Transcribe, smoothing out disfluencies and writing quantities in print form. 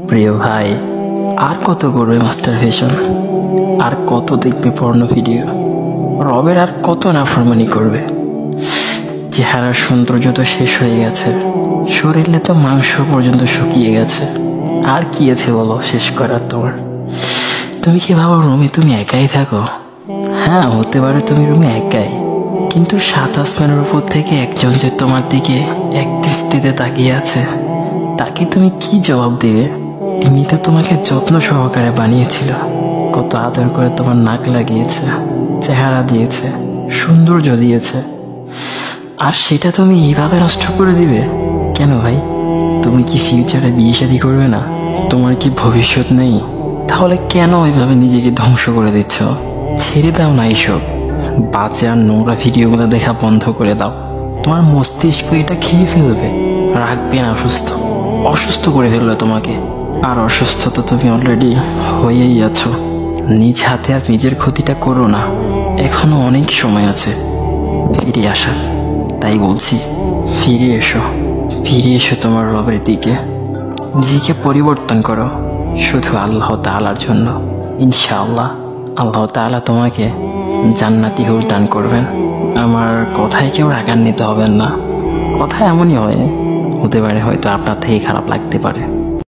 প্রিয় ভাই, আর কত করবে মাস্টার ফ্যাশন? আর কত দেখবে পর্ণ ভিডিও? রবের আর কত নাফরমানি করবে? চেহারার সৌন্দর্য তো শেষ হয়ে গেছে, শরীরে তো মাংস পর্যন্ত শুকিয়ে গেছে। আর কি আছে বলো শেষ করার তোমার? তুমি কি ভাবো রুমে তুমি একাই থাকো? হ্যাঁ, হতে পারে তুমি রুমে একাই, কিন্তু সাত আসমানের উপর থেকে একজন যে তোমার দিকে এক দৃষ্টিতে তাকিয়ে আছে, তাকে তুমি কি জবাব দেবে? তিনি তো তোমাকে যত্ন সহকারে বানিয়েছিল, কত আদর করে তোমার নাক লাগিয়েছে, চেহারা দিয়েছে, সৌন্দর্য দিয়েছে, আর সেটা তুমি এইভাবে নষ্ট করে দিবে কেন ভাই? তুমি কি ফিউচারে বিয়ে শাদী করবে না? তোমার কি ভবিষ্যৎ নেই? তাহলে কেন ওইভাবে নিজেকে ধ্বংস করে দিচ্ছ? ছেড়ে দাও না এইসব বাজে আর নোংরা ভিডিওগুলো দেখা বন্ধ করে দাও। তোমার মস্তিষ্ক এটা খেয়ে ফেলবে, রাখবে না অসুস্থ করে ফেলবে তোমাকে। আর অসুস্থ তো তুমি অলরেডি হয়েই আছো। নিজ হাতে আর নিজের ক্ষতিটা করো না, এখনো অনেক সময় আছে ফিরে আসার। তাই বলছি, ফিরে এসো তোমার রবের দিকে। নিজেকে পরিবর্তন করো শুধু আল্লাহ তাআলার জন্য। ইনশাআল্লাহ আল্লাহ তাআলা তোমাকে জান্নাতি হুর দান করবেন। আমার কথায় কেউ রাগান্বিত হবেন না, কথা এমনই হয়, হতে পারে হয়তো আপনার থেকে খারাপ লাগতে পারে।